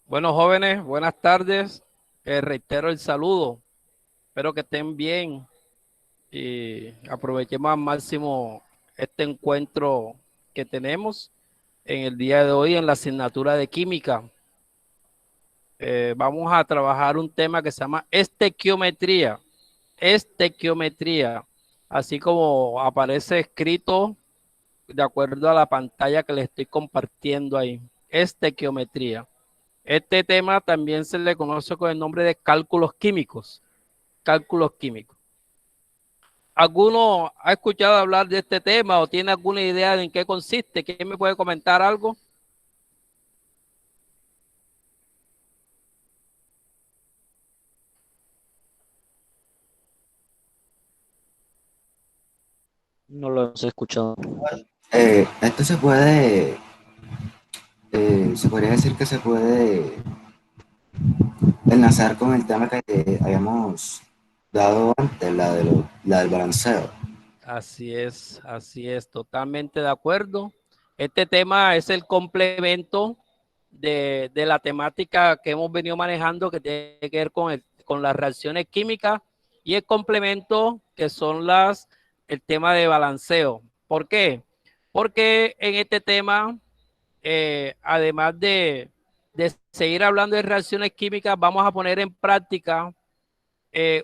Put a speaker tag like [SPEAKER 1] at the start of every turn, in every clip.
[SPEAKER 1] Bueno, jóvenes, buenas tardes. Reitero el saludo. Espero que estén bien y aprovechemos al máximo este encuentro que tenemos en el día de hoy en la asignatura de química. Vamos a trabajar un tema que se llama estequiometría. Estequiometría, así como aparece escrito de acuerdo a la pantalla que les estoy compartiendo ahí. Estequiometría. Este tema también se le conoce con el nombre de cálculos químicos. Cálculos químicos. ¿Alguno ha escuchado hablar de este tema o tiene alguna idea de en qué consiste? ¿Quién me puede comentar algo?
[SPEAKER 2] No lo he escuchado.
[SPEAKER 3] Esto se podría decir que se puede enlazar con el tema que habíamos dado antes, la del balanceo.
[SPEAKER 1] Así es, totalmente de acuerdo. Este tema es el complemento de la temática que hemos venido manejando que tiene que ver con las reacciones químicas y el complemento que son el tema de balanceo. ¿Por qué? Porque en este tema, además de seguir hablando de reacciones químicas, vamos a poner en práctica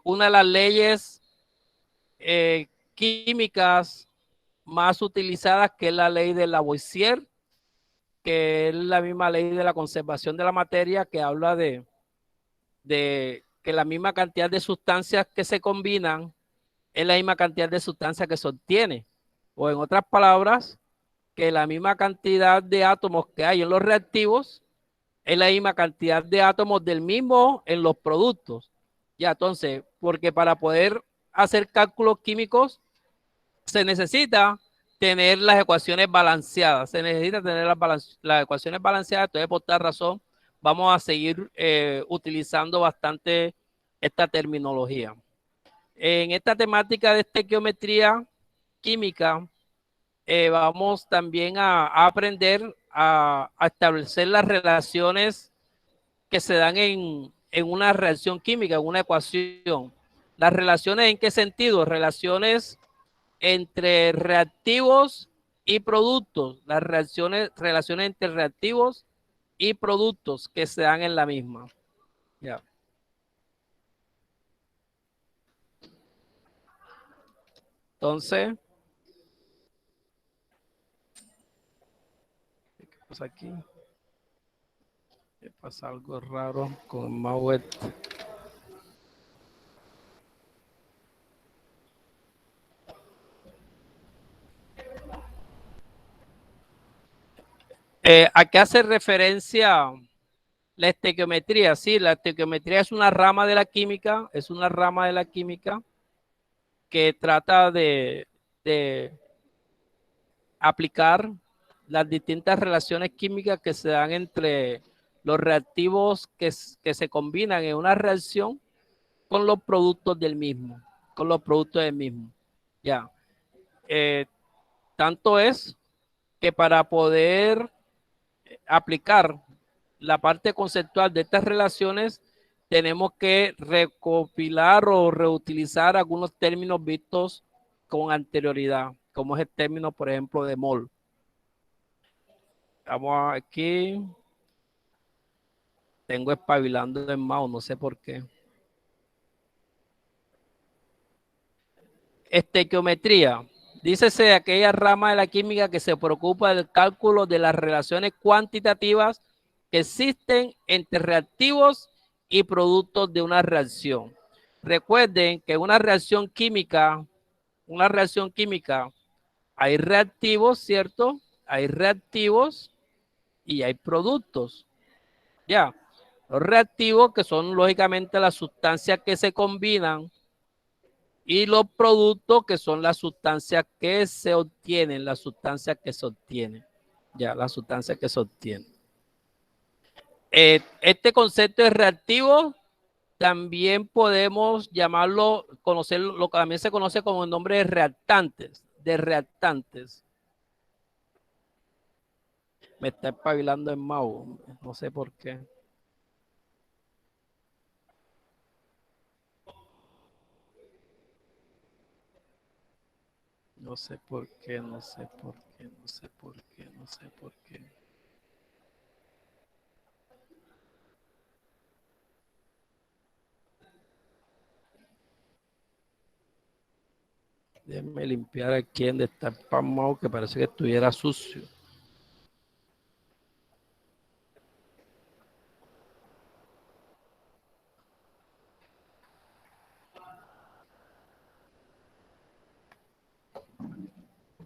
[SPEAKER 1] una de las leyes químicas más utilizadas, que es la ley de Lavoisier, que es la misma ley de la conservación de la materia, que habla de que la misma cantidad de sustancias que se combinan es la misma cantidad de sustancias que se obtiene. O en otras palabras, que la misma cantidad de átomos que hay en los reactivos es la misma cantidad de átomos del mismo en los productos. Ya, entonces, porque para poder hacer cálculos químicos se necesita tener las ecuaciones balanceadas, se necesita tener las ecuaciones balanceadas, entonces por tal razón vamos a seguir utilizando bastante esta terminología. En esta temática de estequiometría química, vamos también a aprender a establecer las relaciones que se dan en una reacción química, en una ecuación. ¿Las relaciones en qué sentido? Relaciones entre reactivos y productos, las relaciones entre reactivos y productos que se dan en la misma. Ya. Entonces, ¿qué pasa aquí? ¿Qué pasa algo raro con el mouse? ¿A qué hace referencia la estequiometría? Sí, la estequiometría es una rama de la química, es una rama de la química que trata de aplicar las distintas relaciones químicas que se dan entre los reactivos que se combinan en una reacción con los productos del mismo, con los productos del mismo. Ya. Eh, Tanto es que para poder aplicar la parte conceptual de estas relaciones, tenemos que recopilar o reutilizar algunos términos vistos con anterioridad, como es el término, por ejemplo, de mol. Vamos aquí. Tengo espabilando el mouse, no sé por qué. Estequiometría. Dícese de aquella rama de la química que se preocupa del cálculo de las relaciones cuantitativas que existen entre reactivos y productos de una reacción. Recuerden que una reacción química, hay reactivos, ¿cierto? Hay reactivos y hay productos. Ya. Los reactivos, que son lógicamente las sustancias que se combinan, y los productos, que son las sustancias que se obtienen, ya, las sustancias que se obtienen. Este concepto de reactivo también podemos llamarlo, conocerlo, lo que también se conoce como el nombre de reactantes, Me está espabilando el mouse. No sé por qué. No sé por qué, no sé por qué, no sé por qué, no sé por qué. Déjenme limpiar aquí donde está el mouse que parece que estuviera sucio.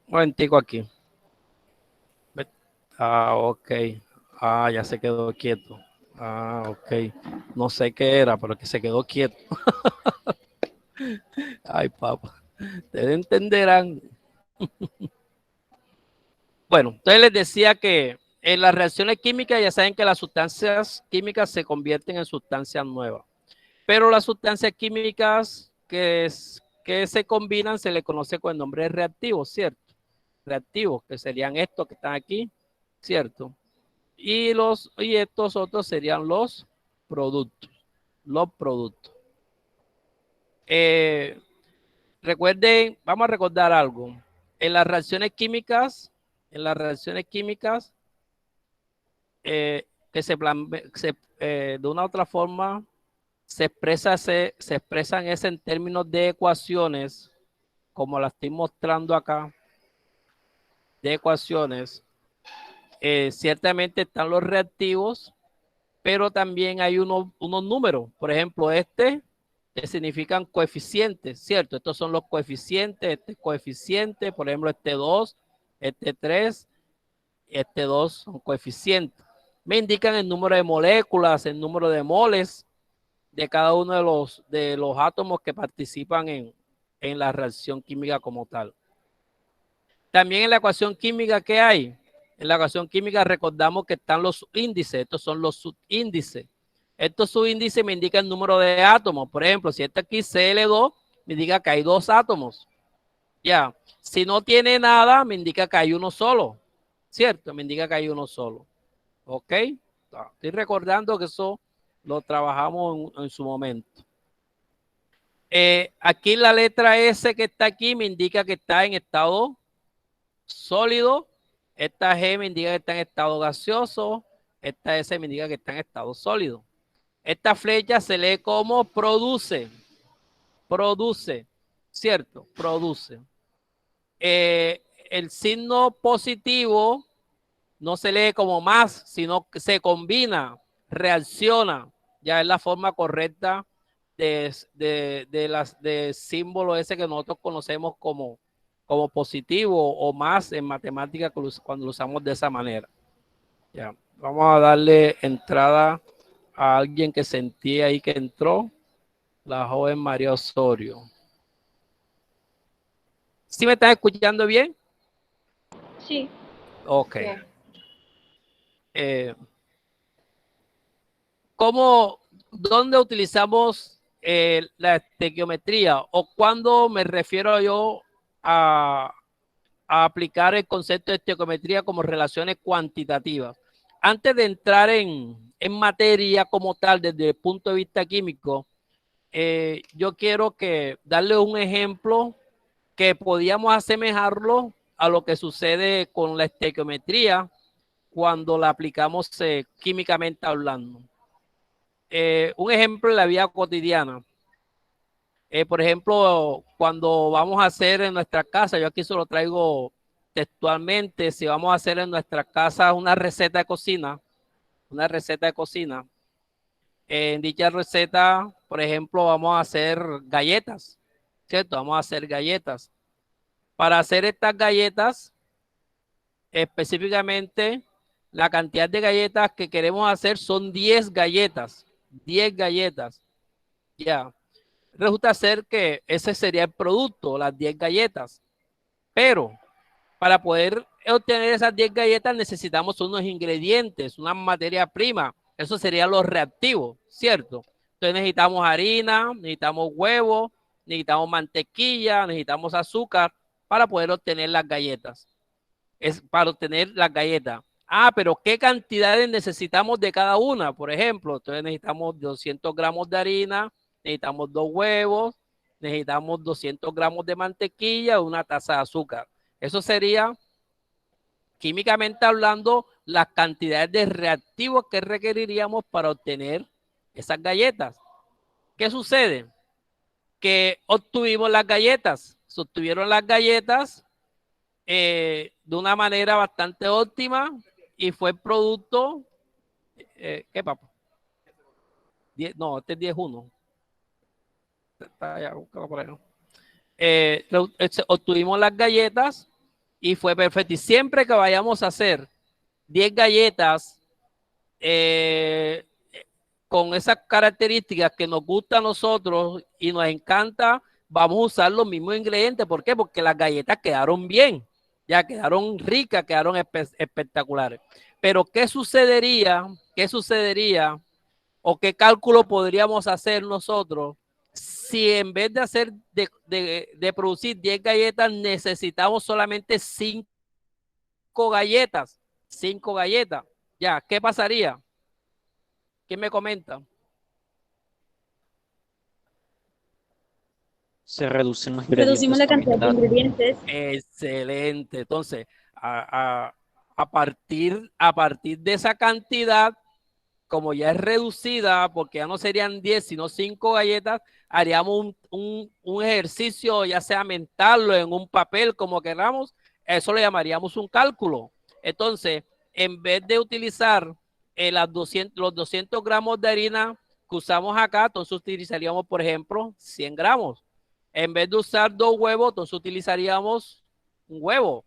[SPEAKER 1] Un momentico aquí. Ah, ok. Ah, ya se quedó quieto. Ah, ok. No sé qué era, pero que se quedó quieto. Ay, papá. Ustedes entenderán. Bueno, entonces les decía que en las reacciones químicas ya saben que las sustancias químicas se convierten en sustancias nuevas. Pero las sustancias químicas que se combinan se le conoce con el nombre de reactivos, ¿cierto? Reactivos, que serían estos que están aquí, ¿cierto? Y estos otros serían los productos. Los productos. Recuerden, vamos a recordar algo. En las reacciones químicas, que de una u otra forma se expresan ese en términos de ecuaciones, como la estoy mostrando acá, de ecuaciones. Ciertamente están los reactivos, pero también hay unos números. Por ejemplo, que significan coeficientes, ¿cierto? Estos son los coeficientes, este coeficiente, por ejemplo, este 2, este 3, este 2 son coeficientes. Me indican el número de moléculas, el número de moles de cada uno de los átomos que participan en la reacción química como tal. También en la ecuación química, ¿qué hay? En la ecuación química recordamos que están los índices, estos son los subíndices. Estos subíndices me indican el número de átomos. Por ejemplo, si este aquí Cl2, me indica que hay 2 átomos. Ya, si no tiene nada, me indica que hay uno solo. ¿Cierto? Me indica que hay uno solo. ¿Ok? Estoy recordando que eso lo trabajamos en su momento. Aquí la letra S que está aquí me indica que está en estado sólido. Esta G me indica que está en estado gaseoso. Esta S me indica que está en estado sólido. Esta flecha se lee como produce. Produce. ¿Cierto? Produce. El signo positivo no se lee como más, sino que se combina, reacciona. Ya es la forma correcta de símbolo ese que nosotros conocemos como positivo o más en matemática cuando lo usamos de esa manera. Ya, vamos a darle entrada a alguien que sentí ahí que entró, la joven María Osorio. ¿Sí me están escuchando bien?
[SPEAKER 4] Sí.
[SPEAKER 1] Ok.
[SPEAKER 4] Bien.
[SPEAKER 1] ¿Dónde utilizamos la estequiometría o cuándo me refiero yo a aplicar el concepto de estequiometría como relaciones cuantitativas? Antes de entrar en materia como tal desde el punto de vista químico, yo quiero darle un ejemplo que podíamos asemejarlo a lo que sucede con la estequiometría cuando la aplicamos químicamente hablando. Un ejemplo en la vida cotidiana. Por ejemplo, cuando vamos a hacer en nuestra casa, yo aquí se lo traigo textualmente, si vamos a hacer en nuestra casa una receta de cocina, en dicha receta, por ejemplo, vamos a hacer galletas, ¿cierto? Vamos a hacer galletas. Para hacer estas galletas, específicamente, la cantidad de galletas que queremos hacer son 10 galletas. 10 galletas. Ya. Resulta ser que ese sería el producto, las 10 galletas. Pero para poder obtener esas 10 galletas necesitamos unos ingredientes, una materia prima. Eso serían los reactivos, ¿cierto? Entonces necesitamos harina, necesitamos huevo, necesitamos mantequilla, necesitamos azúcar para poder obtener las galletas. Es para obtener las galletas. Ah, pero ¿qué cantidades necesitamos de cada una? Por ejemplo, entonces necesitamos 200 gramos de harina, necesitamos 2 huevos, necesitamos 200 gramos de mantequilla, una taza de azúcar. Eso sería, químicamente hablando, las cantidades de reactivos que requeriríamos para obtener esas galletas. ¿Qué sucede? Que obtuvimos las galletas, se obtuvieron las galletas de una manera bastante óptima y fue el producto, ¿qué papá? No, este es 10-1. Obtuvimos las galletas y fue perfecto. Y siempre que vayamos a hacer 10 galletas con esas características que nos gusta a nosotros y nos encanta, vamos a usar los mismos ingredientes. ¿Por qué? Porque las galletas quedaron bien, ya quedaron ricas, quedaron espectaculares. Pero ¿qué sucedería? ¿Qué sucedería? ¿O qué cálculo podríamos hacer nosotros si en vez de hacer de producir 10 galletas necesitamos solamente 5 galletas? 5 galletas. Ya, ¿qué pasaría? ¿Quién me comenta?
[SPEAKER 2] Se reducen los
[SPEAKER 4] Reducimos
[SPEAKER 2] ingredientes
[SPEAKER 4] la
[SPEAKER 2] a
[SPEAKER 4] cantidad de
[SPEAKER 2] mitad.
[SPEAKER 4] ingredientes.
[SPEAKER 1] Excelente. Entonces, a partir de esa cantidad, como ya es reducida, porque ya no serían 10, sino 5 galletas, haríamos un ejercicio, ya sea mental o en un papel, como queramos, eso le llamaríamos un cálculo. Entonces, en vez de utilizar los 200 gramos de harina que usamos acá, entonces utilizaríamos, por ejemplo, 100 gramos. En vez de usar 2 huevos, entonces utilizaríamos un huevo.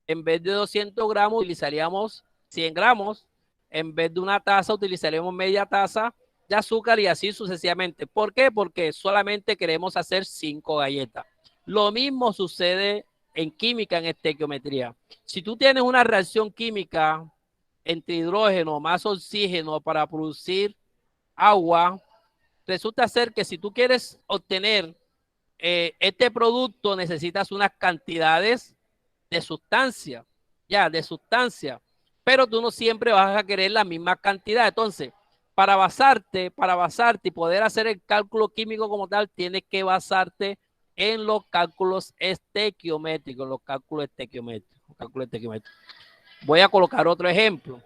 [SPEAKER 1] En vez de 200 gramos, utilizaríamos 100 gramos. En vez de una taza, utilizaríamos media taza de azúcar y así sucesivamente. ¿Por qué? Porque solamente queremos hacer 5 galletas. Lo mismo sucede en química, en estequiometría. Si tú tienes una reacción química entre hidrógeno más oxígeno para producir agua, resulta ser que si tú quieres obtener este producto, necesitas unas cantidades de sustancia, pero tú no siempre vas a querer la misma cantidad. Entonces, para basarte y poder hacer el cálculo químico como tal, tienes que basarte en los cálculos estequiométricos, Voy a colocar otro ejemplo,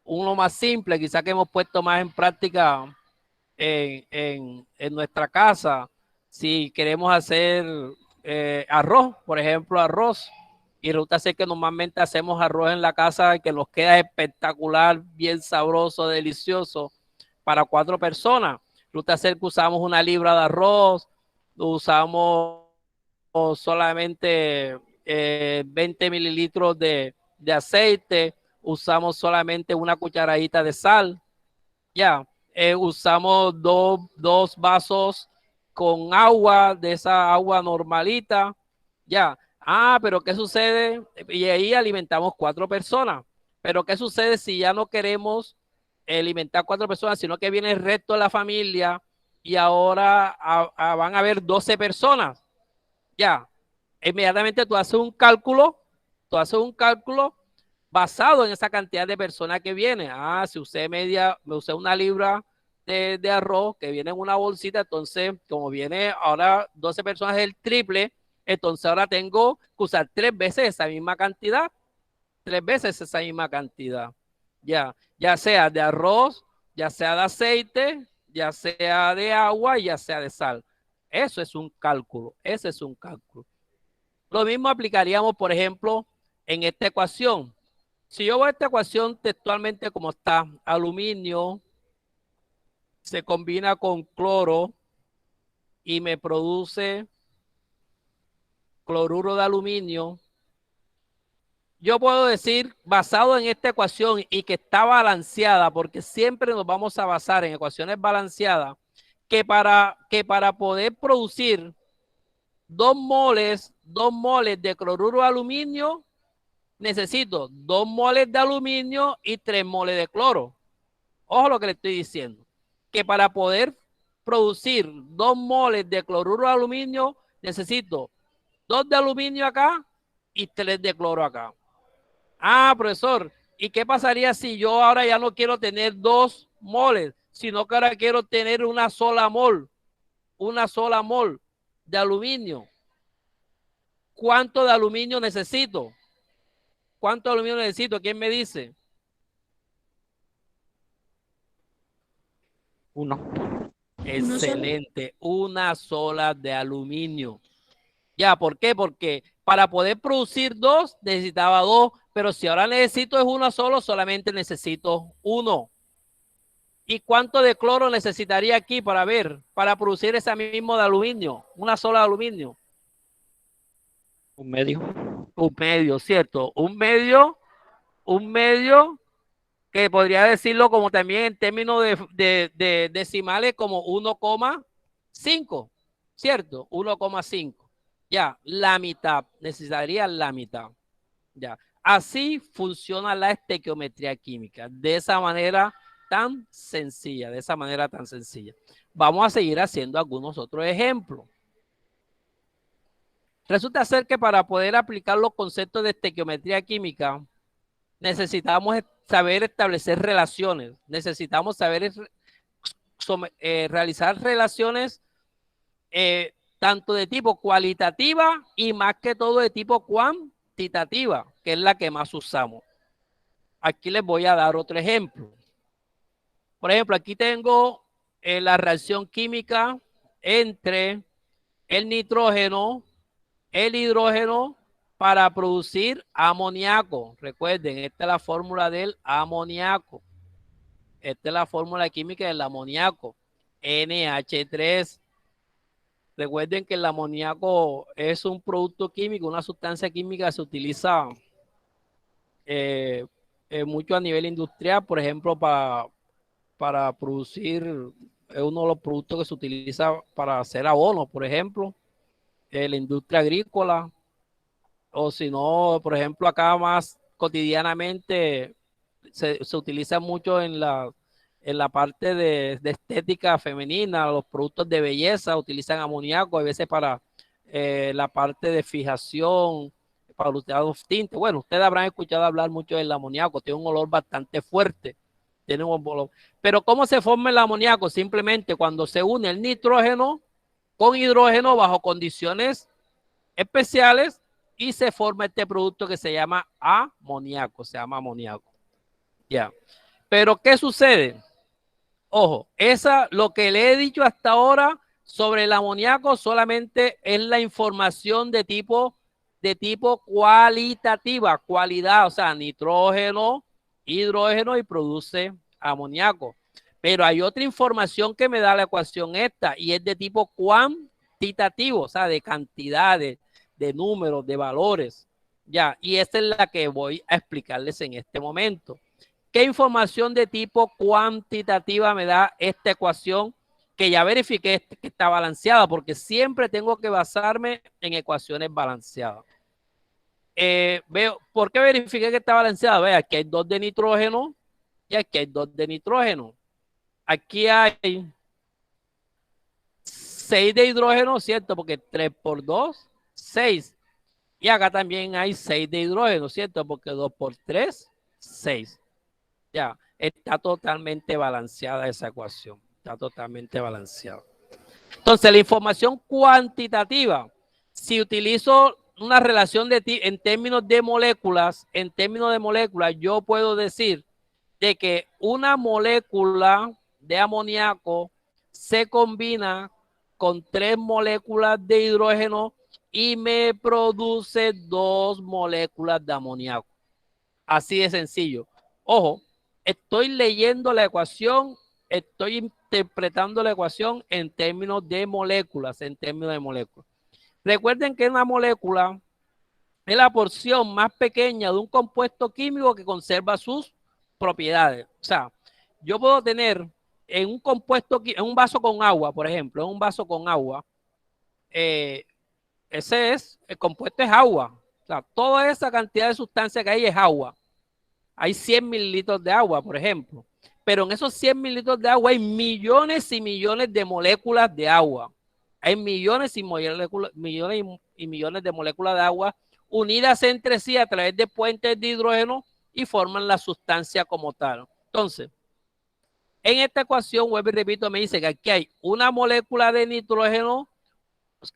[SPEAKER 1] uno más simple, quizá que hemos puesto más en práctica en nuestra casa. Si queremos hacer arroz, por ejemplo, arroz, y resulta ser que normalmente hacemos arroz en la casa que nos queda espectacular, bien sabroso, delicioso para 4 personas. Resulta ser que usamos 1 libra de arroz, usamos solamente 20 mililitros de aceite, usamos solamente 1 cucharadita de sal, ya. Usamos dos vasos con agua, de esa agua normalita, ya. Ah, pero ¿qué sucede? Y ahí alimentamos 4 personas. Pero ¿qué sucede si ya no queremos alimentar 4 personas, sino que viene el resto de la familia y ahora van a haber 12 personas? Ya. Inmediatamente tú haces un cálculo basado en esa cantidad de personas que viene. Ah, si usé me usé 1 libra de arroz que viene en una bolsita, entonces como viene ahora 12 personas el triple, entonces ahora tengo que usar 3 veces esa misma cantidad, ya sea de arroz, ya sea de aceite, ya sea de agua, ya sea de sal. Eso es un cálculo, ese es un cálculo. Lo mismo aplicaríamos, por ejemplo, en esta ecuación. Si yo veo esta ecuación textualmente como está, aluminio se combina con cloro y me produce cloruro de aluminio, yo puedo decir, basado en esta ecuación y que está balanceada, porque siempre nos vamos a basar en ecuaciones balanceadas, que para poder producir 2 moles de cloruro de aluminio, necesito 2 moles de aluminio y 3 moles de cloro. Ojo lo que le estoy diciendo, que para poder producir 2 moles de cloruro de aluminio, necesito 2 de aluminio acá y 3 de cloro acá. Ah, profesor, ¿y qué pasaría si yo ahora ya no quiero tener 2 moles, sino que ahora quiero tener una sola mol de aluminio? ¿Cuánto de aluminio necesito? ¿Cuánto de aluminio necesito? ¿Quién me dice?
[SPEAKER 2] 1.
[SPEAKER 1] Excelente, una sola de aluminio. Ya, ¿por qué? Porque para poder producir 2 necesitaba 2, pero si ahora necesito es una solo, solamente necesito 1. ¿Y cuánto de cloro necesitaría aquí para ver, para producir ese mismo de aluminio? Una sola de aluminio.
[SPEAKER 2] 1/2.
[SPEAKER 1] Un medio, ¿cierto? Un medio que podría decirlo como también en términos de decimales como 1,5, ¿cierto? 1,5. Ya, la mitad, necesitaría la mitad. Ya, así funciona la estequiometría química, de esa manera tan sencilla, Vamos a seguir haciendo algunos otros ejemplos. Resulta ser que para poder aplicar los conceptos de estequiometría química, necesitamos saber establecer relaciones, necesitamos saber realizar relaciones tanto de tipo cualitativa y más que todo de tipo cuantitativa, que es la que más usamos. Aquí les voy a dar otro ejemplo. Por ejemplo, aquí tengo la reacción química entre el nitrógeno, el hidrógeno para producir amoníaco. Recuerden, esta es la fórmula del amoníaco. Esta es la fórmula química del amoníaco, NH3. Recuerden que el amoníaco es un producto químico, una sustancia química que se utiliza mucho a nivel industrial, por ejemplo, para producir, es uno de los productos que se utiliza para hacer abono, por ejemplo, en la industria agrícola, o si no, por ejemplo, acá más cotidianamente se utiliza mucho en la parte de estética femenina, los productos de belleza utilizan amoníaco, a veces para la parte de fijación, para los tintes. Bueno, ustedes habrán escuchado hablar mucho del amoníaco, tiene un olor bastante fuerte. Tiene un olor. Pero ¿cómo se forma el amoníaco? Simplemente cuando se une el nitrógeno con hidrógeno bajo condiciones especiales y se forma este producto que se llama amoníaco, Ya. Pero ¿qué sucede? Ojo, lo que le he dicho hasta ahora sobre el amoníaco solamente es la información de tipo cualitativa, cualidad, o sea, nitrógeno, hidrógeno y produce amoníaco. Pero hay otra información que me da la ecuación esta y es de tipo cuantitativo, o sea, de cantidades, de números, de valores. Ya, y esta es la que voy a explicarles en este momento. ¿Qué información de tipo cuantitativa me da esta ecuación que ya verifiqué que está balanceada? Porque siempre tengo que basarme en ecuaciones balanceadas. ¿Por qué verifiqué que está balanceada? Vea, aquí hay 2 de nitrógeno y aquí hay 2 de nitrógeno. Aquí hay 6 de hidrógeno, ¿cierto? Porque 3 por 2, 6. Y acá también hay 6 de hidrógeno, ¿cierto? Porque 2 por 3, 6. Ya, está totalmente balanceada esa ecuación. Está totalmente balanceada. Entonces, la información cuantitativa, si utilizo una relación en términos de moléculas, yo puedo decir de que una molécula de amoníaco se combina con 3 moléculas de hidrógeno y me produce 2 moléculas de amoníaco. Así de sencillo. Ojo, estoy leyendo la ecuación, estoy interpretando la ecuación en términos de moléculas, Recuerden que una molécula es la porción más pequeña de un compuesto químico que conserva sus propiedades. O sea, yo puedo tener en un compuesto, en un vaso con agua, por ejemplo, en un vaso con agua, el compuesto es agua. O sea, toda esa cantidad de sustancia que hay es agua. Hay 100 mililitros de agua, por ejemplo. Pero en esos 100 mililitros de agua hay millones y millones de moléculas de agua. Hay millones y millones de moléculas de agua unidas entre sí a través de puentes de hidrógeno y forman la sustancia como tal. Entonces, en esta ecuación, vuelvo y repito, me dice que aquí hay una molécula de nitrógeno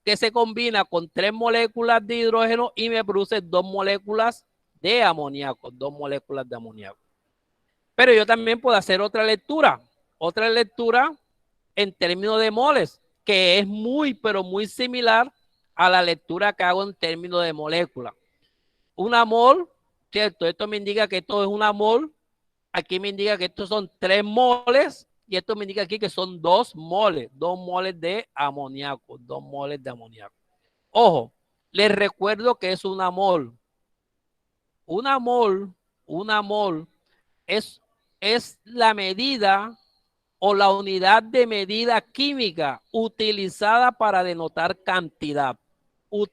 [SPEAKER 1] que se combina con 3 moléculas de hidrógeno y me produce 2 moléculas de amoníaco, 2 moléculas de amoníaco. Pero yo también puedo hacer otra lectura en términos de moles, que es muy, pero muy similar a la lectura que hago en términos de molécula. Una mol, ¿cierto? Esto me indica que esto es una mol. Aquí me indica que estos son 3 moles y esto me indica aquí que son 2 moles de amoníaco, 2 moles de amoníaco. Ojo, les recuerdo que es una mol. Una mol es la medida o la unidad de medida química utilizada para denotar cantidad. O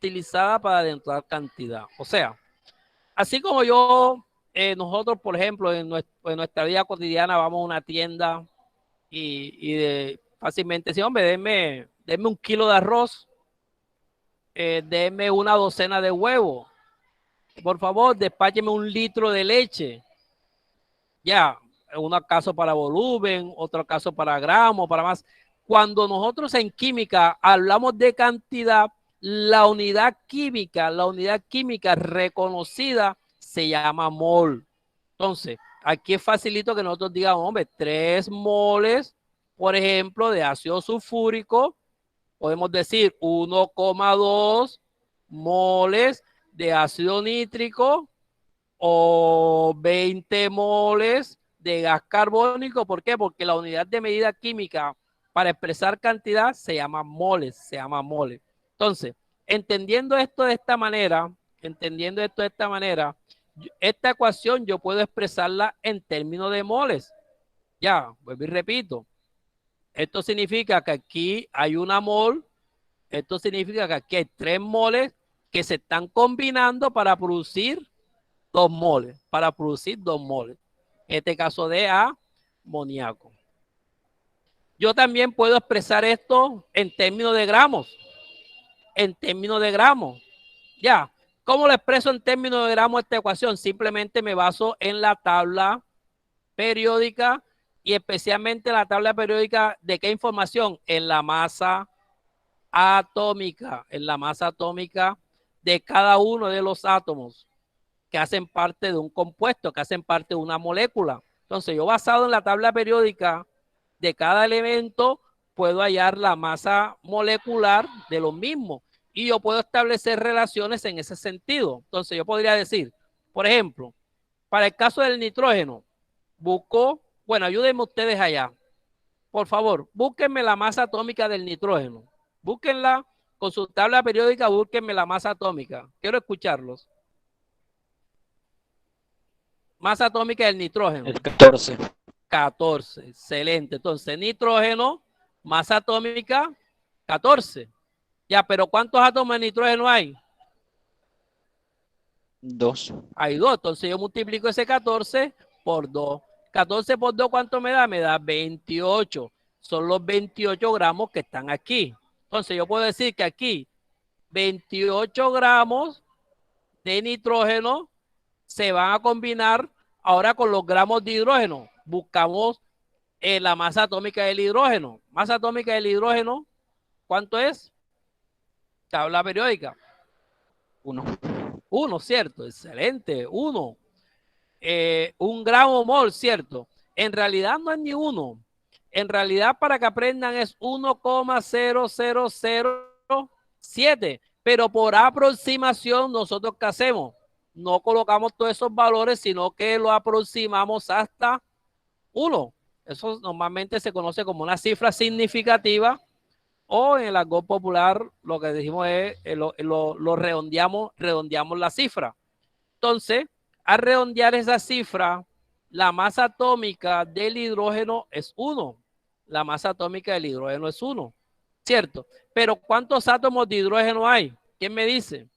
[SPEAKER 1] sea, así como nosotros, por ejemplo, en nuestra vida cotidiana vamos a una tienda y fácilmente decimos, hombre, denme 1 kilo de arroz, denme una docena de huevos, por favor, despácheme 1 litro de leche. Ya, un caso para volumen, otro caso para gramos, para más. Cuando nosotros en química hablamos de cantidad, la unidad química reconocida se llama mol. Entonces, aquí es facilito que nosotros digamos, hombre, 3 moles, por ejemplo, de ácido sulfúrico, podemos decir 1,2 moles de ácido nítrico o 20 moles de gas carbónico. ¿Por qué? Porque la unidad de medida química para expresar cantidad se llama moles, Entonces, entendiendo esto de esta manera, esta ecuación yo puedo expresarla en términos de moles. Ya, vuelvo y repito. Esto significa que aquí hay una mol, esto significa que aquí hay 3 moles que se están combinando para producir 2 moles, En este caso de amoníaco. Yo también puedo expresar esto en términos de gramos. Ya. ¿Cómo lo expreso en términos de gramos esta ecuación? Simplemente me baso en la tabla periódica y especialmente la tabla periódica de qué información? En la masa atómica, de cada uno de los átomos que hacen parte de un compuesto, que hacen parte de una molécula. Entonces, yo basado en la tabla periódica de cada elemento, puedo hallar la masa molecular de los mismos y yo puedo establecer relaciones en ese sentido. Entonces, yo podría decir, por ejemplo, para el caso del nitrógeno, ayúdenme ustedes allá. Por favor, búsquenme la masa atómica del nitrógeno. Búsquenla con su tabla periódica, búsquenme la masa atómica. Quiero escucharlos. Masa atómica del nitrógeno.
[SPEAKER 2] El 14.
[SPEAKER 1] 14, excelente. Entonces, nitrógeno, masa atómica, 14. Ya, pero ¿cuántos átomos de nitrógeno hay?
[SPEAKER 2] 2.
[SPEAKER 1] Hay 2. Entonces, yo multiplico ese 14 por 2. 14 por 2, ¿cuánto me da? Me da 28. Son los 28 gramos que están aquí. Entonces, yo puedo decir que aquí 28 gramos de nitrógeno se van a combinar ahora con los gramos de hidrógeno. Buscamos la masa atómica del hidrógeno. Masa atómica del hidrógeno, ¿cuánto es? Tabla periódica.
[SPEAKER 2] 1.
[SPEAKER 1] 1, ¿cierto? Excelente, 1. 1 gramo mol, ¿cierto? En realidad no es ni 1. En realidad, para que aprendan, es 1,0007. Pero por aproximación, ¿nosotros qué hacemos? No colocamos todos esos valores, sino que lo aproximamos hasta 1. Eso normalmente se conoce como una cifra significativa, o en el argot popular lo que decimos es lo redondeamos la cifra. Entonces, al redondear esa cifra, la masa atómica del hidrógeno es 1. La masa atómica del hidrógeno es 1, ¿cierto? Pero ¿cuántos átomos de hidrógeno hay? ¿Quién me dice?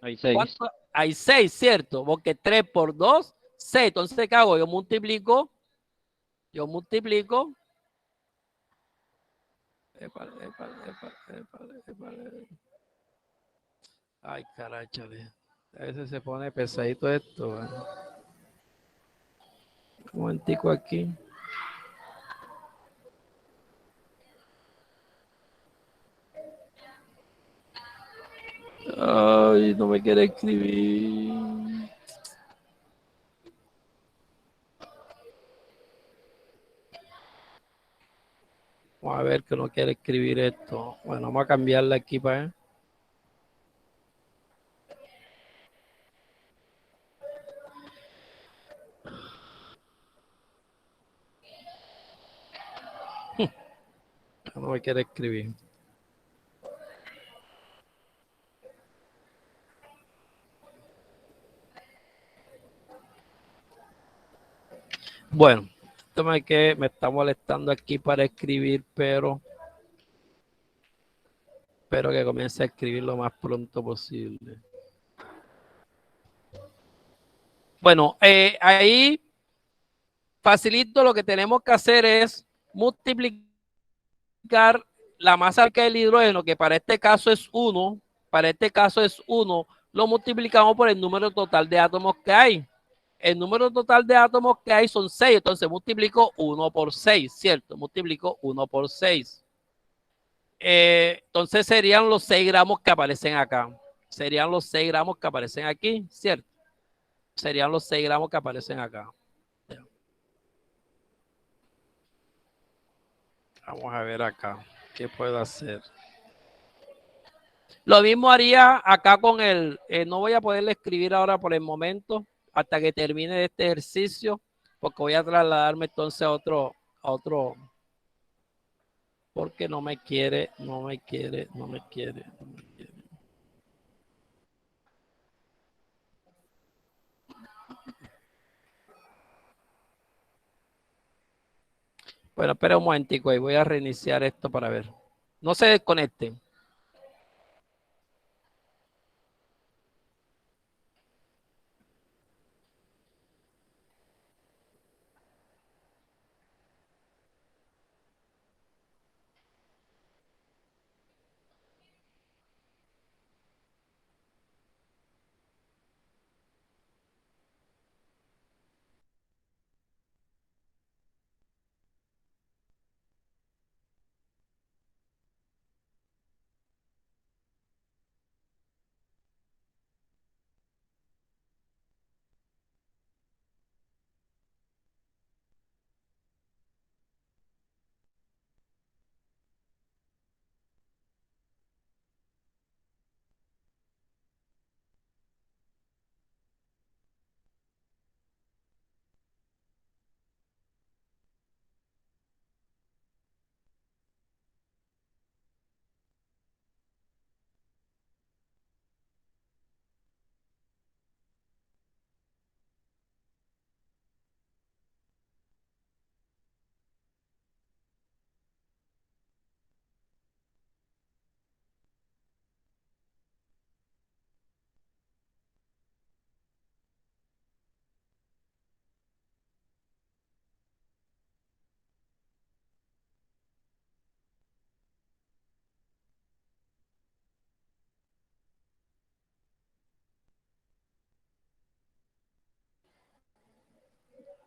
[SPEAKER 2] Hay 6.
[SPEAKER 1] ¿Cuánto? Hay 6, ¿cierto? Porque 3 por 2, 6. Entonces, ¿qué hago? Yo multiplico Ay, caráchale. A veces se pone pesadito esto. Un momentico aquí. Ay, no me quiere escribir. Vamos a ver que no quiere escribir esto. Bueno, vamos a cambiarla aquí para... No me quiere escribir. Bueno, esto me está molestando aquí para escribir, pero espero que comience a escribir lo más pronto posible. Bueno, ahí facilito, lo que tenemos que hacer es multiplicar la masa del hidrógeno, que para este caso es 1, lo multiplicamos por el número total de átomos que hay. El número total de átomos que hay son 6, entonces multiplico 1 por 6, ¿cierto? Multiplico 1 por 6. Entonces serían los 6 gramos que aparecen acá. Serían los 6 gramos que aparecen aquí, ¿cierto? Serían los 6 gramos que aparecen acá. Vamos a ver acá. ¿Qué puedo hacer? Lo mismo haría acá con el... no voy a poderle escribir ahora por el momento hasta que termine este ejercicio, porque voy a trasladarme entonces a otro porque no me quiere. Bueno, espera un momentico ahí, voy a reiniciar esto para ver. No se desconecten.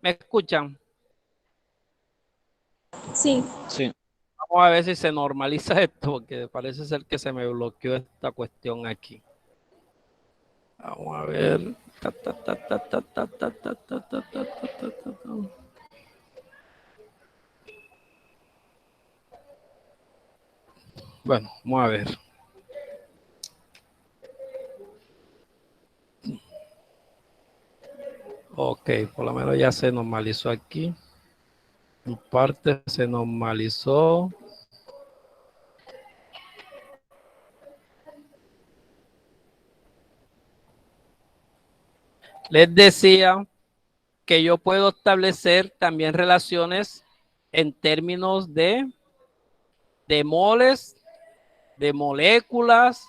[SPEAKER 1] ¿Me escuchan?
[SPEAKER 4] Sí.
[SPEAKER 2] Sí.
[SPEAKER 1] Vamos a ver si se normaliza esto, porque parece ser que se me bloqueó esta cuestión aquí. Vamos a ver. Bueno, vamos a ver. Ok, por lo menos ya se normalizó aquí. En parte se normalizó. Les decía que yo puedo establecer también relaciones en términos de moles, de moléculas,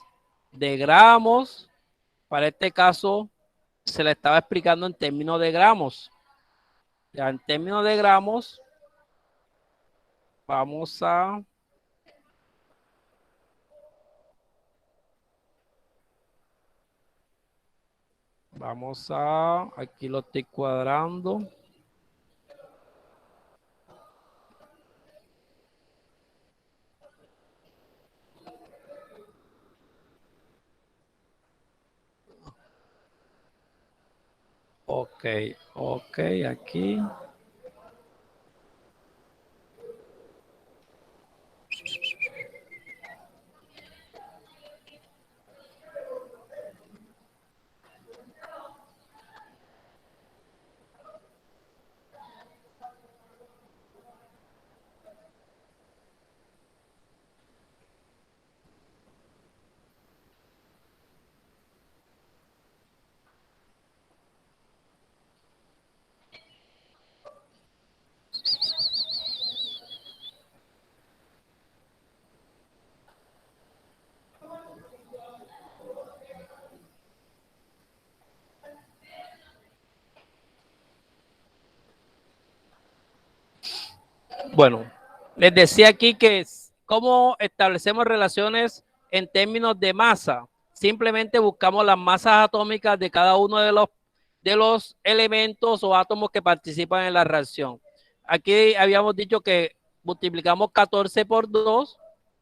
[SPEAKER 1] de gramos. Para este caso se le estaba explicando en términos de gramos. Ya en términos de gramos vamos a Vamos a, aquí lo estoy cuadrando. Ok, ok, aquí. Bueno, les decía aquí que cómo establecemos relaciones en términos de masa. Simplemente buscamos las masas atómicas de cada uno de los elementos o átomos que participan en la reacción. Aquí habíamos dicho que multiplicamos 14 por 2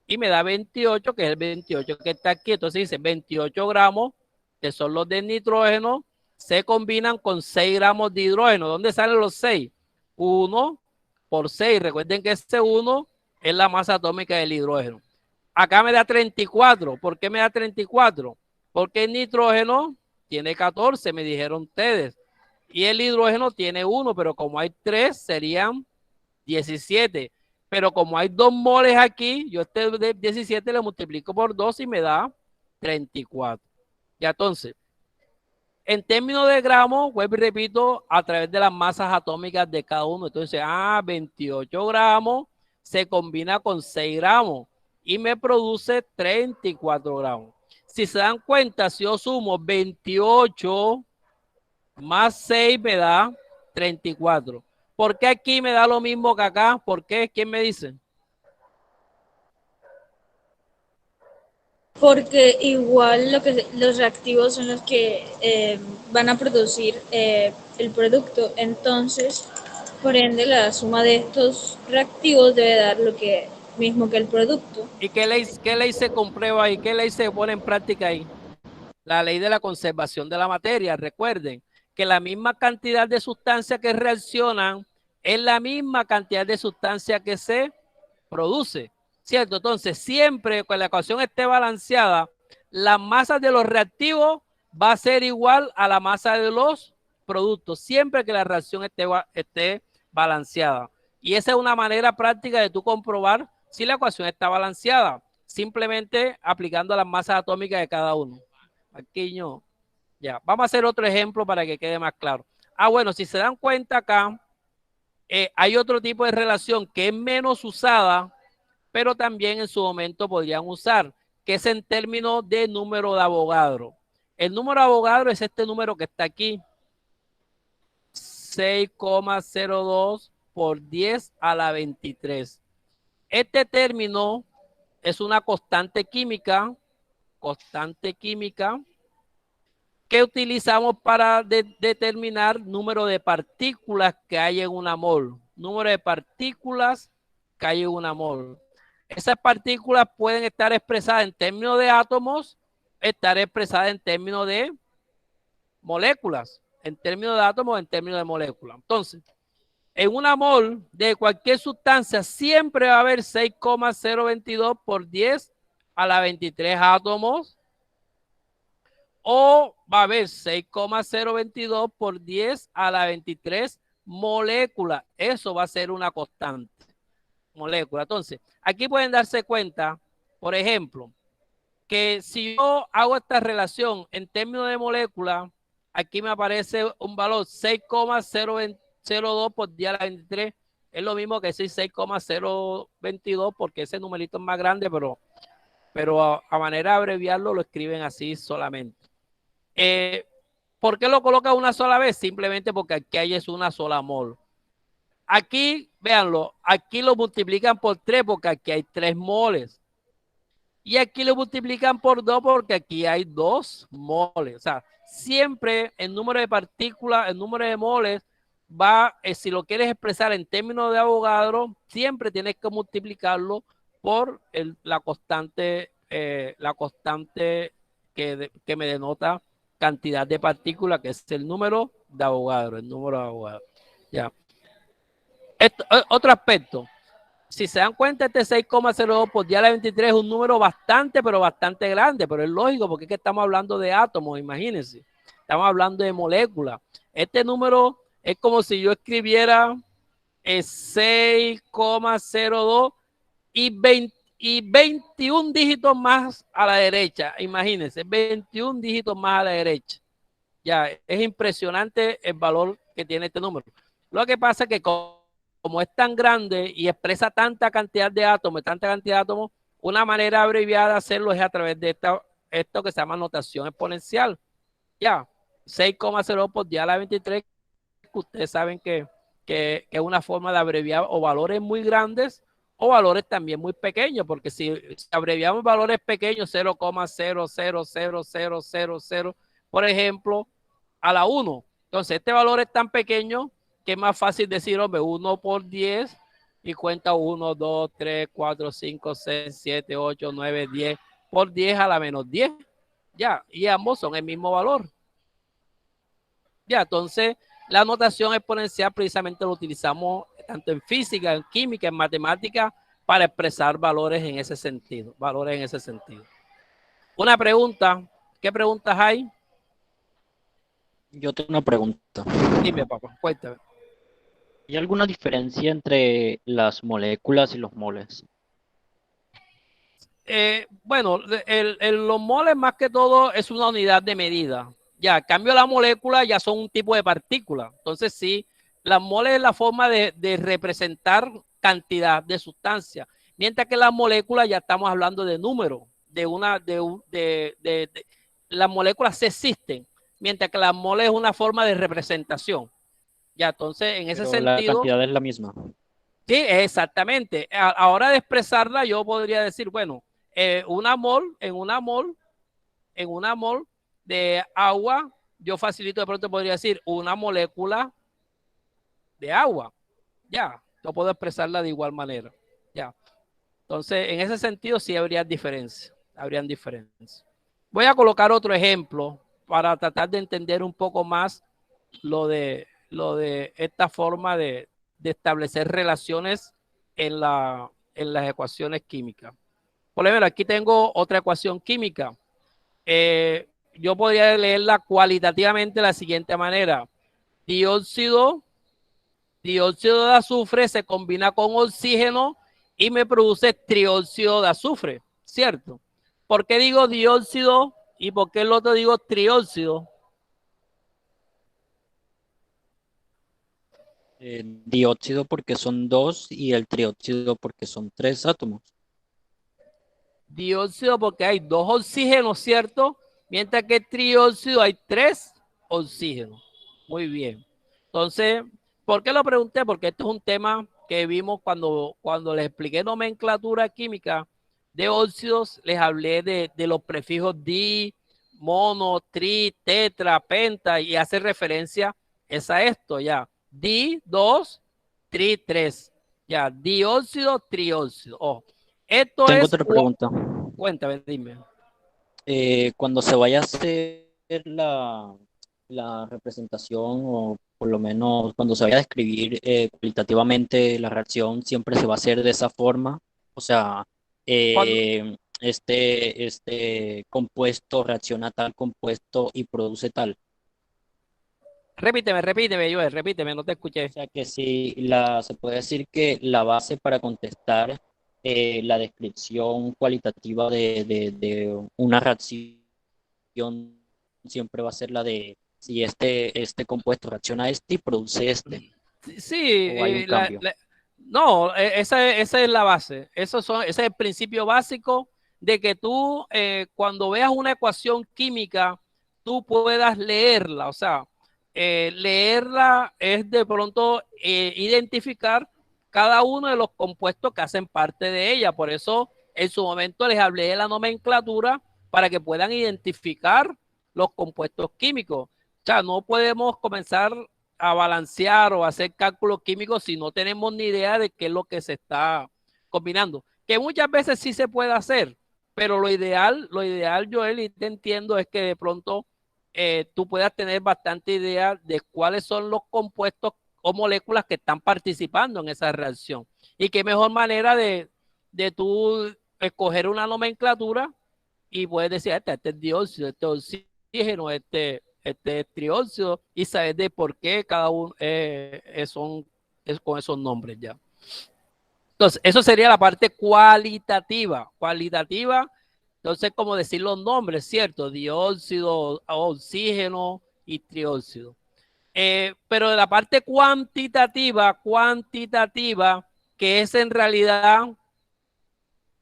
[SPEAKER 1] y me da 28, que es el 28 que está aquí. Entonces dice 28 gramos, que son los de nitrógeno, se combinan con 6 gramos de hidrógeno. ¿Dónde salen los 6? 1 por 6. Recuerden que este 1 es la masa atómica del hidrógeno. Acá me da 34. ¿Por qué me da 34? Porque el nitrógeno tiene 14, me dijeron ustedes. Y el hidrógeno tiene 1, pero como hay 3, serían 17. Pero como hay 2 moles aquí, yo este de 17 le multiplico por 2 y me da 34. Ya entonces, en términos de gramos, vuelvo y repito, a través de las masas atómicas de cada uno. Entonces, 28 gramos se combina con 6 gramos y me produce 34 gramos. Si se dan cuenta, si yo sumo 28 más 6 me da 34. ¿Por qué aquí me da lo mismo que acá? ¿Por qué? ¿Quién me dice?
[SPEAKER 4] Porque igual los reactivos son los que van a producir el producto. Entonces, por ende, la suma de estos reactivos debe dar lo que mismo que el producto.
[SPEAKER 1] ¿Y qué ley se comprueba ahí? ¿Qué ley se pone en práctica ahí? La ley de la conservación de la materia. Recuerden que la misma cantidad de sustancias que reaccionan es la misma cantidad de sustancia que se produce, ¿cierto? Entonces, siempre que la ecuación esté balanceada, la masa de los reactivos va a ser igual a la masa de los productos, siempre que la reacción esté balanceada. Y esa es una manera práctica de tú comprobar si la ecuación está balanceada, simplemente aplicando las masas atómicas de cada uno. Aquí no. Ya, vamos a hacer otro ejemplo para que quede más claro. Bueno, si se dan cuenta acá, hay otro tipo de relación que es menos usada, pero también en su momento podrían usar, que es en términos de número de Avogadro. El número de Avogadro es este número que está aquí, 6,02 por 10 a la 23. Este término es una constante química que utilizamos para determinar número de partículas que hay en una mol. Número de partículas que hay en una mol. Esas partículas pueden estar expresadas en términos de átomos, estar expresadas en términos de moléculas, en términos de átomos, en términos de moléculas. Entonces, en una mol de cualquier sustancia siempre va a haber 6,022 por 10 a la 23 átomos, o va a haber 6,022 por 10 a la 23 moléculas. Eso va a ser una constante molécula. Entonces, aquí pueden darse cuenta, por ejemplo, que si yo hago esta relación en términos de molécula, aquí me aparece un valor 6,002 por 10 a la 23. Es lo mismo que decir 6,022 porque ese numerito es más grande, pero a manera de abreviarlo lo escriben así solamente. ¿Por qué lo coloca una sola vez? Simplemente porque aquí hay es una sola mol. Aquí, véanlo, aquí lo multiplican por 3 porque aquí hay 3 moles. Y aquí lo multiplican por 2 porque aquí hay 2 moles. O sea, siempre el número de partículas, el número de moles va, si lo quieres expresar en términos de Avogadro, siempre tienes que multiplicarlo por la constante que me denota cantidad de partículas, que es el número de Avogadro, Ya. Otro aspecto. Si se dan cuenta, este 6,02 por 10 a la 23 es un número bastante, pero bastante grande, pero es lógico porque es que estamos hablando de átomos, imagínense. Estamos hablando de moléculas. Este número es como si yo escribiera 6,02 y 21 dígitos más a la derecha. Imagínense, 21 dígitos más a la derecha. Ya, es impresionante el valor que tiene este número. Lo que pasa es que como es tan grande y expresa tanta cantidad de átomos, una manera abreviada de hacerlo es a través de esto que se llama notación exponencial. Ya, 6,0 por 10 a la 23, que ustedes saben que es una forma de abreviar o valores muy grandes o valores también muy pequeños, porque si abreviamos valores pequeños, 0,0000000, por ejemplo, a la 1. Entonces, este valor es tan pequeño que es más fácil decir, hombre, 1 por 10 y cuenta 1, 2, 3, 4, 5, 6, 7, 8, 9, 10 por 10 a la menos 10. Ya, y ambos son el mismo valor. Ya, entonces, la notación exponencial precisamente lo utilizamos tanto en física, en química, en matemática, para expresar valores en ese sentido. Una pregunta, ¿qué preguntas hay?
[SPEAKER 2] Yo tengo una pregunta.
[SPEAKER 1] Dime, papá, cuéntame.
[SPEAKER 2] ¿Hay alguna diferencia entre las moléculas y los moles?
[SPEAKER 1] Bueno, los moles más que todo es una unidad de medida. Ya, en cambio la molécula ya son un tipo de partícula. Entonces sí, las moles es la forma de representar cantidad de sustancia. Mientras que las moléculas ya estamos hablando de número, las moléculas sí existen, mientras que las moles es una forma de representación. Ya, entonces en ese
[SPEAKER 2] Pero la
[SPEAKER 1] sentido,
[SPEAKER 2] cantidad es la misma.
[SPEAKER 1] sí, exactamente. A hora de expresarla, yo podría decir, bueno, en una mol de agua, yo facilito de pronto podría decir una molécula de agua. Ya, yo puedo expresarla de igual manera. Ya. Entonces, en ese sentido sí habrían diferencias. Voy a colocar otro ejemplo para tratar de entender un poco más lo de esta forma de establecer relaciones en las ecuaciones químicas. Por ejemplo, aquí tengo otra ecuación química. Yo podría leerla cualitativamente de la siguiente manera. Dióxido de azufre se combina con oxígeno y me produce trióxido de azufre, ¿cierto? ¿Por qué digo dióxido y por qué el otro digo trióxido?
[SPEAKER 2] Dióxido porque son 2 y el trióxido porque son 3 átomos.
[SPEAKER 1] Dióxido porque hay 2 oxígenos, ¿cierto? Mientras que trióxido hay 3 oxígenos. Muy bien. Entonces, ¿por qué lo pregunté? Porque esto es un tema que vimos cuando les expliqué nomenclatura química de óxidos, les hablé de los prefijos di, mono, tri, tetra, penta, y hace referencia es a esto ya. Di, 2, tri, 3. Ya, dióxido, trióxido. Oh, esto
[SPEAKER 2] Tengo
[SPEAKER 1] es...
[SPEAKER 2] otra pregunta.
[SPEAKER 1] Cuéntame, dime.
[SPEAKER 2] Cuando se vaya a hacer la representación, o por lo menos cuando se vaya a describir cualitativamente la reacción, siempre se va a hacer de esa forma. O sea,
[SPEAKER 1] Cuando,
[SPEAKER 2] este compuesto reacciona a tal compuesto y produce tal.
[SPEAKER 1] repíteme, Joel, repíteme, no te
[SPEAKER 2] O
[SPEAKER 1] escuché.
[SPEAKER 2] sea que si se puede decir que la base para contestar la descripción cualitativa de una reacción siempre va a ser la de si este compuesto reacciona a este y produce este,
[SPEAKER 1] Sí,
[SPEAKER 2] o hay un cambio.
[SPEAKER 1] no, esa es la base. Ese es el principio básico de que tú, cuando veas una ecuación química, tú puedas leerla. O sea, leerla es de pronto identificar cada uno de los compuestos que hacen parte de ella. Por eso, en su momento les hablé de la nomenclatura para que puedan identificar los compuestos químicos. O sea, no podemos comenzar a balancear o hacer cálculos químicos si no tenemos ni idea de qué es lo que se está combinando. Que muchas veces sí se puede hacer, pero lo ideal, Joel, y te entiendo, es que de pronto tú puedas tener bastante idea de cuáles son los compuestos o moléculas que están participando en esa reacción. Y qué mejor manera de tú escoger una nomenclatura y puedes decir, este es dióxido, este es oxígeno, este es trióxido, y saber de por qué cada uno es con esos nombres ya. Entonces, eso sería la parte cualitativa. Cualitativa, entonces, como decir los nombres, ¿cierto? Dióxido, oxígeno y trióxido. Pero de la parte cuantitativa, que es en realidad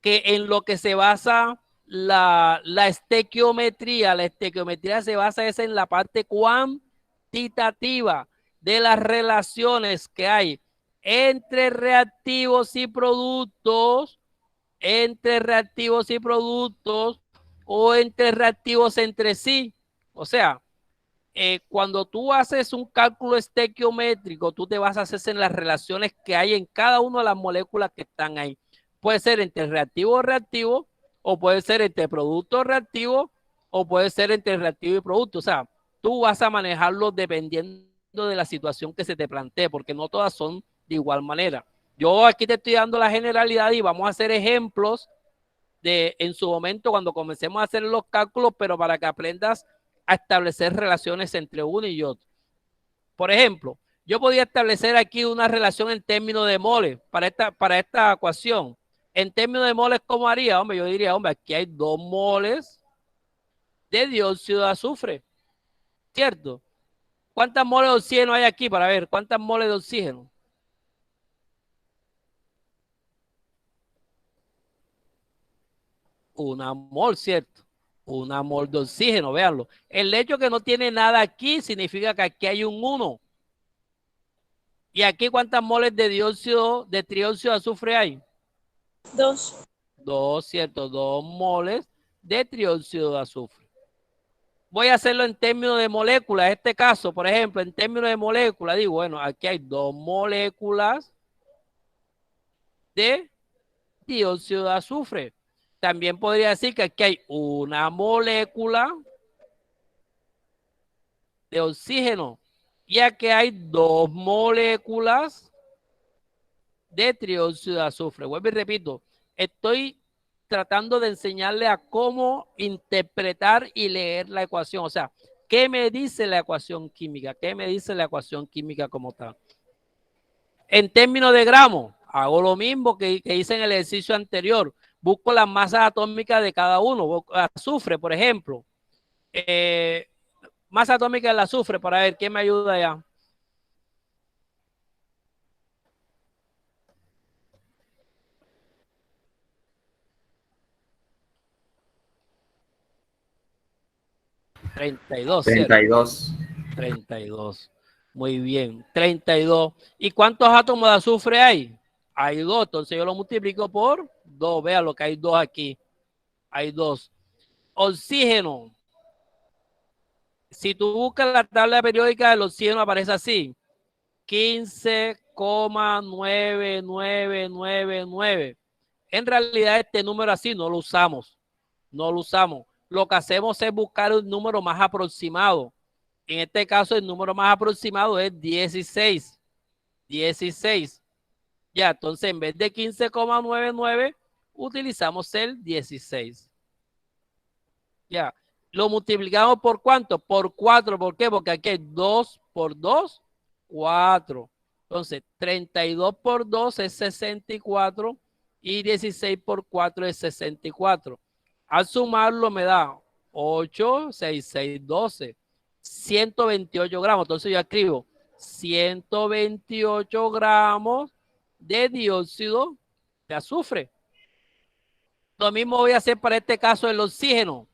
[SPEAKER 1] que en lo que se basa la estequiometría. La estequiometría se basa en la parte cuantitativa de las relaciones que hay entre reactivos y productos, o entre reactivos entre sí. O sea, cuando tú haces un cálculo estequiométrico, tú te vas a hacer en las relaciones que hay en cada una de las moléculas que están ahí. Puede ser entre reactivo, o puede ser entre producto reactivo, o puede ser entre reactivo y producto. O sea, tú vas a manejarlo dependiendo de la situación que se te plantee, porque no todas son de igual manera. Yo aquí te estoy dando la generalidad y vamos a hacer ejemplos en su momento cuando comencemos a hacer los cálculos, pero para que aprendas a establecer relaciones entre uno y otro. Por ejemplo, yo podía establecer aquí una relación en términos de moles para esta ecuación. En términos de moles, ¿cómo haría? Hombre, yo diría, hombre, aquí hay 2 moles de dióxido de azufre, ¿cierto? ¿Cuántas moles de oxígeno hay aquí? Para ver, ¿cuántas moles de oxígeno? Una mol, ¿cierto? Una mol de oxígeno, véanlo. El hecho que no tiene nada aquí significa que aquí hay un 1. ¿Y aquí cuántas moles de trióxido de azufre hay?
[SPEAKER 4] 2.
[SPEAKER 1] 2, ¿cierto? 2 moles de trióxido de azufre. Voy a hacerlo en términos de moléculas. En este caso, por ejemplo, en términos de moléculas, digo, bueno, aquí hay 2 moléculas de dióxido de azufre. También podría decir que aquí hay una molécula de oxígeno, ya que hay 2 moléculas de trióxido de azufre. Vuelvo y repito, estoy tratando de enseñarle a cómo interpretar y leer la ecuación. O sea, ¿qué me dice la ecuación química? ¿Qué me dice la ecuación química como tal? En términos de gramos, hago lo mismo que hice en el ejercicio anterior. Busco las masas atómicas de cada uno. Azufre, por ejemplo. Masa atómica del azufre, para ver quién me ayuda ya. ¿32?
[SPEAKER 5] 32.
[SPEAKER 1] 32. Muy bien, 32. ¿Y cuántos átomos de azufre hay? Hay 2, entonces yo lo multiplico por 2. Vean lo que hay 2 aquí. Hay 2. Oxígeno. Si tú buscas la tabla periódica del oxígeno, aparece así: 15,9999. En realidad este número así no lo usamos. No lo usamos. Lo que hacemos es buscar un número más aproximado. En este caso el número más aproximado es 16. 16. Ya, entonces en vez de 15,99 utilizamos el 16. Ya. Lo multiplicamos por ¿cuánto? Por 4. ¿Por qué? Porque aquí hay 2 por 2, 4. Entonces, 32 por 2 es 64 y 16 por 4 es 64. Al sumarlo me da 8, 6, 6, 12. 128 gramos. Entonces yo escribo 128 gramos de dióxido de azufre. Lo mismo voy a hacer para este caso del oxígeno.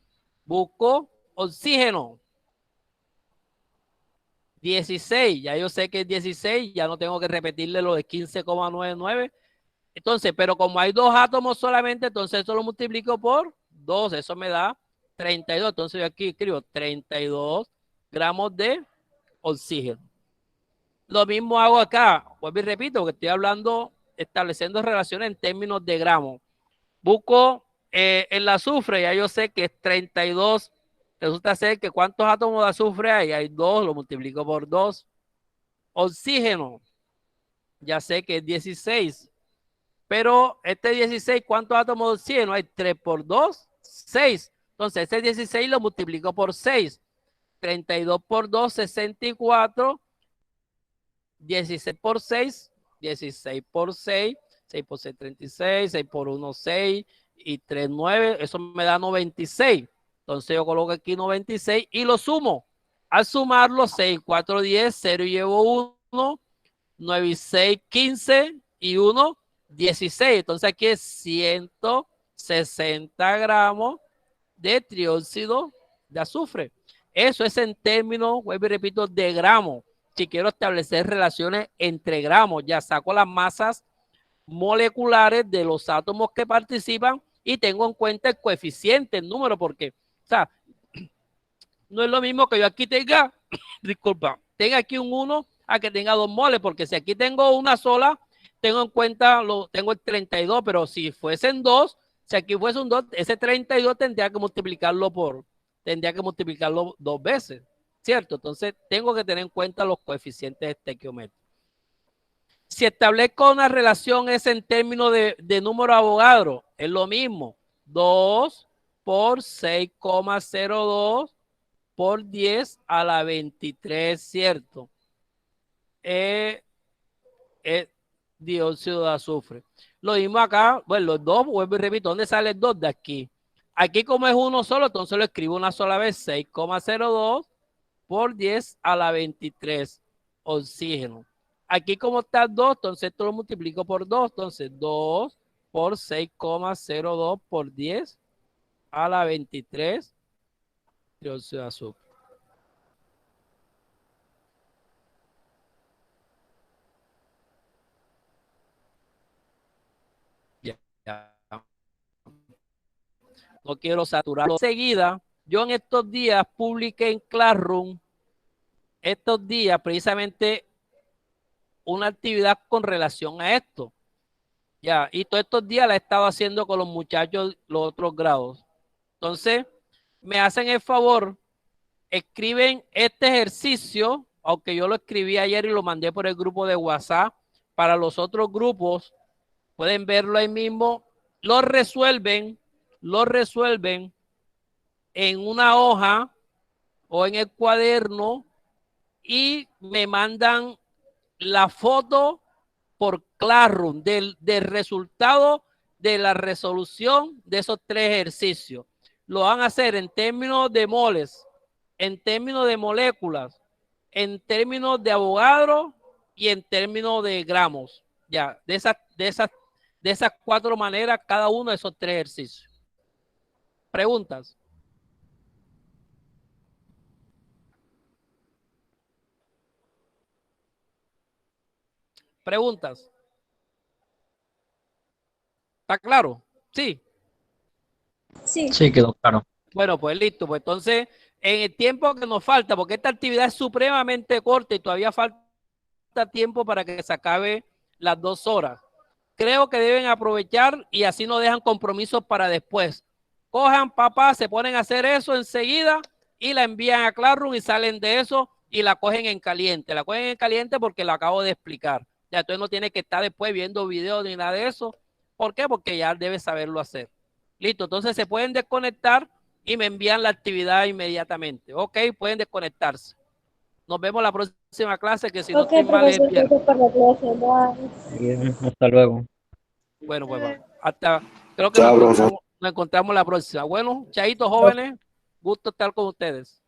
[SPEAKER 1] Busco oxígeno. 16, ya yo sé que es 16, ya no tengo que repetirle lo de 15,99. Entonces, pero como hay 2 átomos solamente, entonces eso lo multiplico por 2, eso me da 32. Entonces yo aquí escribo 32 gramos de oxígeno. Lo mismo hago acá. Vuelvo y repito, que estoy hablando, estableciendo relaciones en términos de gramos. Busco el azufre, ya yo sé que es 32. Resulta ser que ¿cuántos átomos de azufre hay? Hay 2, lo multiplico por 2. Oxígeno, ya sé que es 16. Pero este 16, ¿cuántos átomos de oxígeno? Hay 3 por 2, 6. Entonces, este 16 lo multiplico por 6. 32 por 2, 64. 16 por 6, 16 por 6, 6 por 6, 36, 6 por 1, 6 y 3, 9. Eso me da 96. Entonces yo coloco aquí 96 y lo sumo. Al sumarlo, 6, 4, 10, 0 y llevo 1, 9 y 6, 15 y 1, 16. Entonces aquí es 160 gramos de trióxido de azufre. Eso es en términos, vuelvo y repito, de gramos. Si quiero establecer relaciones entre gramos, ya saco las masas moleculares de los átomos que participan y tengo en cuenta el coeficiente, el número, porque, o sea, no es lo mismo que yo aquí tenga, disculpa, tenga aquí un 1 a que tenga 2 moles, porque si aquí tengo una sola, tengo en cuenta, tengo el 32, pero si fuesen 2, si aquí fuese un 2, ese 32 tendría que multiplicarlo 2 veces, ¿cierto? Entonces tengo que tener en cuenta los coeficientes estequiométricos. Si establezco una relación es en términos de número de Avogadro, es lo mismo. 2 por 6,02 por 10 a la 23, ¿cierto? Es dióxido de azufre. Lo mismo acá, bueno, los dos, vuelvo y repito, ¿dónde sale el 2? De aquí. Aquí como es uno solo, entonces lo escribo una sola vez, 6,02 por 10 a la 23, oxígeno. Aquí como está 2, entonces esto lo multiplico por 2, entonces 2 por 6,02 por 10 a la 23, dióxido de azufre. Ya. No quiero saturarlo. Enseguida, yo en estos días publiqué en Classroom, estos días precisamente una actividad con relación a esto. Ya, y todos estos días la he estado haciendo con los muchachos, los otros grados. Entonces, me hacen el favor, escriben este ejercicio, aunque yo lo escribí ayer y lo mandé por el grupo de WhatsApp, para los otros grupos, pueden verlo ahí mismo, lo resuelven en una hoja o en el cuaderno y me mandan la foto por Classroom del resultado de la resolución de esos 3 ejercicios. Lo van a hacer en términos de moles, en términos de moléculas, en términos de Avogadro y en términos de gramos. Ya, de esas 4 maneras, cada uno de esos 3 ejercicios. ¿Preguntas? ¿Preguntas? ¿Está claro? Sí.
[SPEAKER 4] Sí.
[SPEAKER 2] Sí, quedó claro.
[SPEAKER 1] Bueno, pues listo. Pues entonces, en el tiempo que nos falta, porque esta actividad es supremamente corta y todavía falta tiempo para que se acabe las 2 horas. Creo que deben aprovechar y así no dejan compromisos para después. Cojan, papá, se ponen a hacer eso enseguida y la envían a Classroom y salen de eso y la cogen en caliente. La cogen en caliente porque lo acabo de explicar. Ya entonces no tiene que estar después viendo videos ni nada de eso. ¿Por qué? Porque ya debe saberlo hacer. Listo, entonces se pueden desconectar y me envían la actividad inmediatamente. Ok, pueden desconectarse. Nos vemos la próxima clase, que si no estoy mal es
[SPEAKER 4] profesor,
[SPEAKER 1] viernes.
[SPEAKER 4] gracias por la clase. Bye.
[SPEAKER 2] Bien, hasta luego.
[SPEAKER 1] Bueno, pues vamos. Hasta, creo que
[SPEAKER 3] Chao, profesor.
[SPEAKER 1] nos encontramos la próxima. Bueno, chaito, jóvenes. Gusto estar con ustedes.